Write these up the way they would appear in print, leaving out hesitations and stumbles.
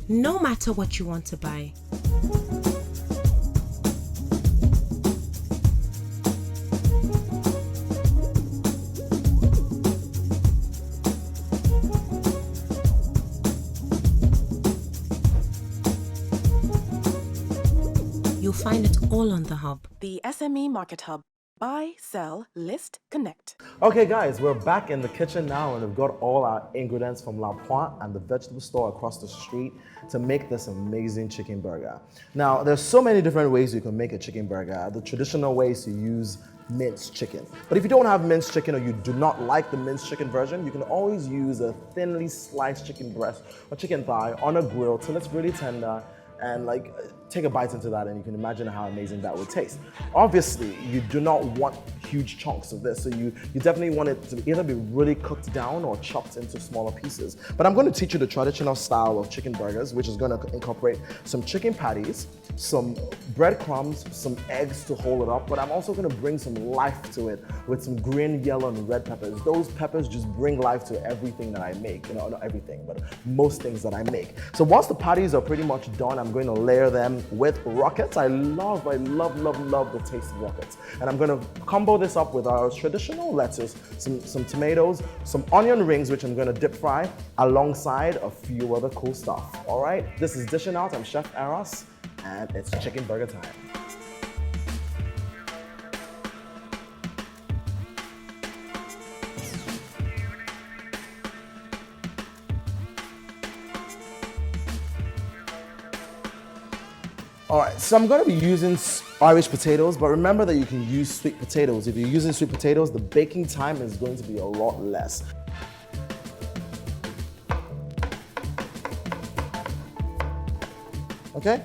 no matter what you want to buy. You'll find it all on the hub. The SME Market Hub. Buy, sell, list, connect. Okay guys, we're back in the kitchen now and we've got all our ingredients from La Pointe and the vegetable store across the street to make this amazing chicken burger. Now, there's so many different ways you can make a chicken burger. The traditional way is to use minced chicken. But if you don't have minced chicken or you do not like the minced chicken version, you can always use a thinly sliced chicken breast or chicken thigh on a grill till it's really tender and take a bite into that and you can imagine how amazing that would taste. Obviously, you do not want huge chunks of this, so you definitely want it to either be really cooked down or chopped into smaller pieces. But I'm going to teach you the traditional style of chicken burgers, which is going to incorporate some chicken patties, some breadcrumbs, some eggs to hold it up, but I'm also going to bring some life to it with some green, yellow, and red peppers. Those peppers just bring life to everything that I make. Not everything, but most things that I make. So once the patties are pretty much done, I'm going to layer them with rockets. I love the taste of rockets. And I'm going to combo this up with our traditional lettuce, some tomatoes, some onion rings, which I'm going to dip fry, alongside a few other cool stuff. All right, this is Dishing Out. I'm Chef Eros, and it's chicken burger time. All right, so I'm going to be using Irish potatoes, but remember that you can use sweet potatoes. If you're using sweet potatoes, the baking time is going to be a lot less. Okay?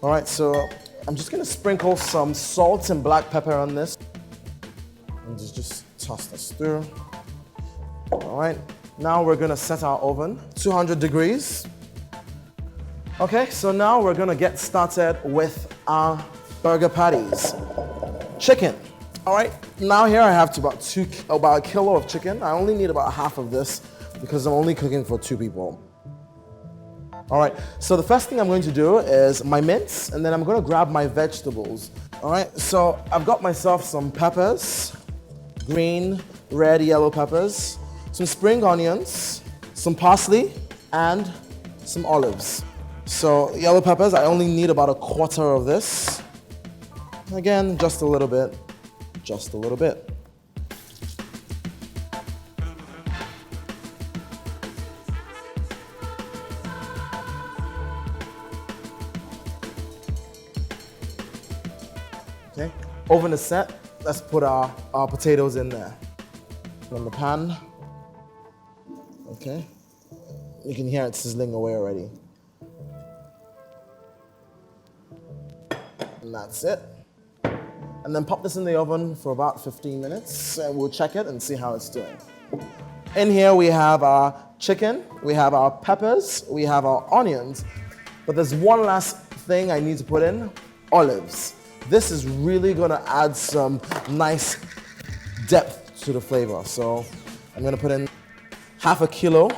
All right, so I'm just going to sprinkle some salt and black pepper on this. And just toss this through. All right, now we're going to set our oven, 200 degrees. Okay, so now we're gonna get started with our burger patties. Chicken. All right, now here I have about a kilo of chicken. I only need about half of this because I'm only cooking for 2 people. All right, so the first thing I'm going to do is my mince, and then I'm gonna grab my vegetables. All right, so I've got myself some peppers, green, red, yellow peppers, some spring onions, some parsley, and some olives. So yellow peppers, I only need about a quarter of this. Again, just a little bit, just a little bit. Okay, oven is set. Let's put our potatoes in there. On the pan. Okay, you can hear it sizzling away already. And that's it. And then pop this in the oven for about 15 minutes and we'll check it and see how it's doing. In here we have our chicken, we have our peppers, we have our onions, but there's one last thing I need to put in, olives. This is really gonna add some nice depth to the flavor. So I'm gonna put in half a kilo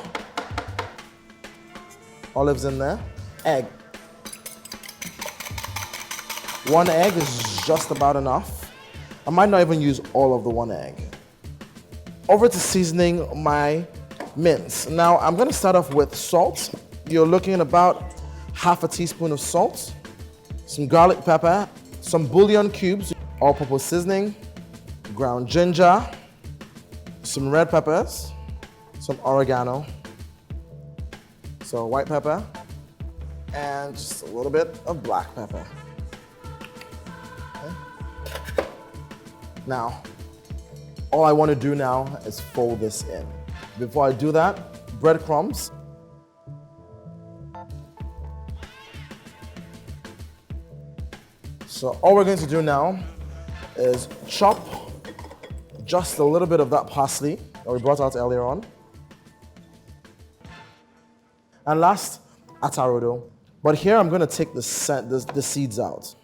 olives in there, egg. 1 egg is just about enough. I might not even use all of the 1 egg. Over to seasoning my mince. Now I'm gonna start off with salt. You're looking at about half a teaspoon of salt, some garlic pepper, some bouillon cubes, all-purpose seasoning, ground ginger, some red peppers, some oregano, so white pepper, and just a little bit of black pepper. Now, all I want to do now is fold this in. Before I do that, breadcrumbs. So all we're going to do now is chop just a little bit of that parsley that we brought out earlier on. And last, atarudo. But here I'm going to take the seeds out.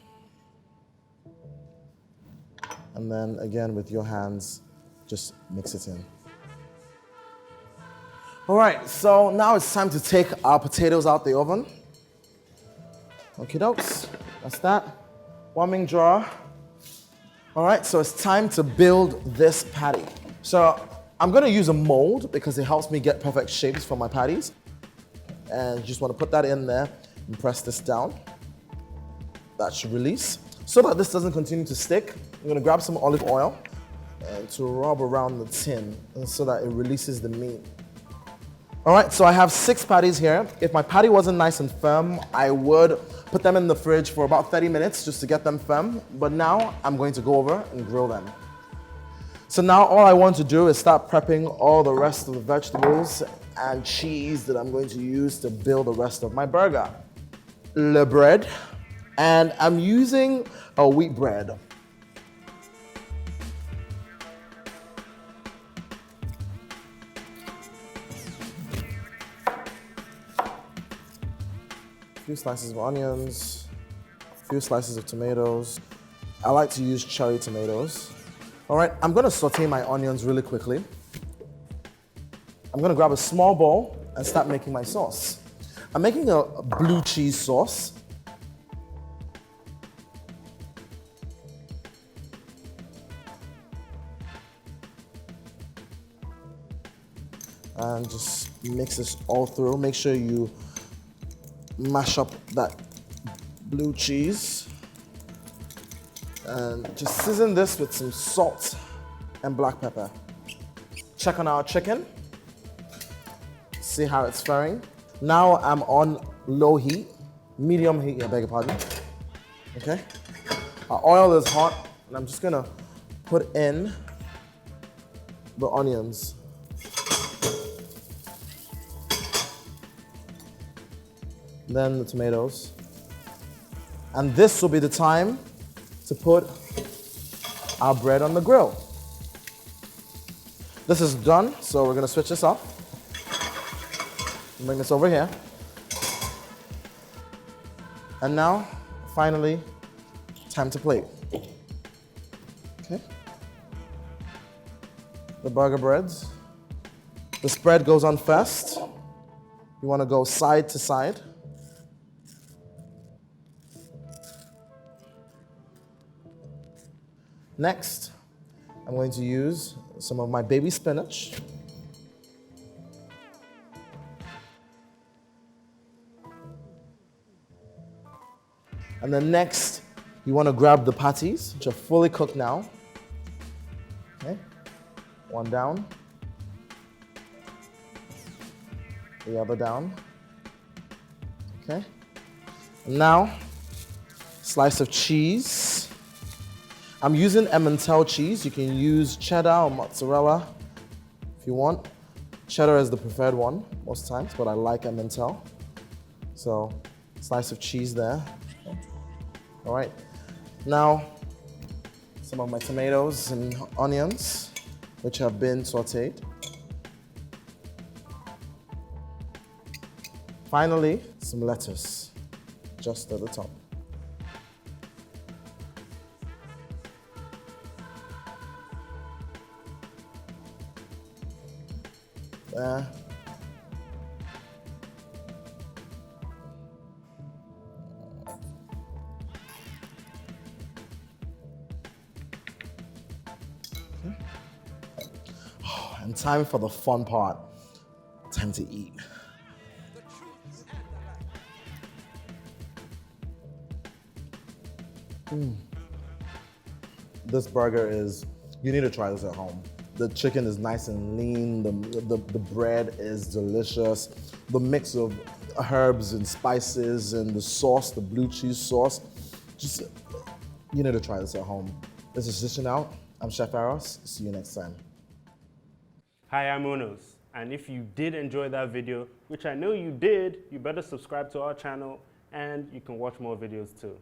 And then again with your hands, just mix it in. All right, so now it's time to take our potatoes out the oven. Okie dokes, that's that. Warming jar. All right, so it's time to build this patty. So I'm gonna use a mold because it helps me get perfect shapes for my patties. And you just wanna put that in there and press this down. That should release. So that this doesn't continue to stick, I'm gonna grab some olive oil and to rub around the tin and so that it releases the meat. All right, so I have 6 patties here. If my patty wasn't nice and firm, I would put them in the fridge for about 30 minutes just to get them firm. But now I'm going to go over and grill them. So now all I want to do is start prepping all the rest of the vegetables and cheese that I'm going to use to build the rest of my burger. Le bread, and I'm using a wheat bread. A few slices of onions, a few slices of tomatoes. I like to use cherry tomatoes. All right, I'm gonna saute my onions really quickly. I'm gonna grab a small bowl and start making my sauce. I'm making a blue cheese sauce. And just mix this all through. Make sure you mash up that blue cheese. And just season this with some salt and black pepper. Check on our chicken. See how it's faring. Now I'm on low heat, medium heat, I beg your pardon. Okay? Our oil is hot, and I'm just gonna put in the onions. Then the tomatoes. And this will be the time to put our bread on the grill. This is done, so we're gonna switch this off. Bring this over here. And now, finally, time to plate. Okay. The burger breads. The spread goes on first. You wanna go side to side. Next, I'm going to use some of my baby spinach. And then next, you want to grab the patties, which are fully cooked now. Okay, one down, the other down. Okay, and now, slice of cheese. I'm using Emmental cheese. You can use cheddar or mozzarella if you want. Cheddar is the preferred one most times, but I like Emmental. So, slice of cheese there. All right. Now, some of my tomatoes and onions, which have been sauteed. Finally, some lettuce, just at the top. There. Okay. Oh, and time for the fun part. Time to eat. This burger is, you need to try this at home. The chicken is nice and lean, the bread is delicious. The mix of herbs and spices and the sauce, the blue cheese sauce, just, you need to try this at home. This is Dishing Out. I'm Chef Eros. See you next time. Hi, I'm Unos. And if you did enjoy that video, which I know you did, you better subscribe to our channel and you can watch more videos too.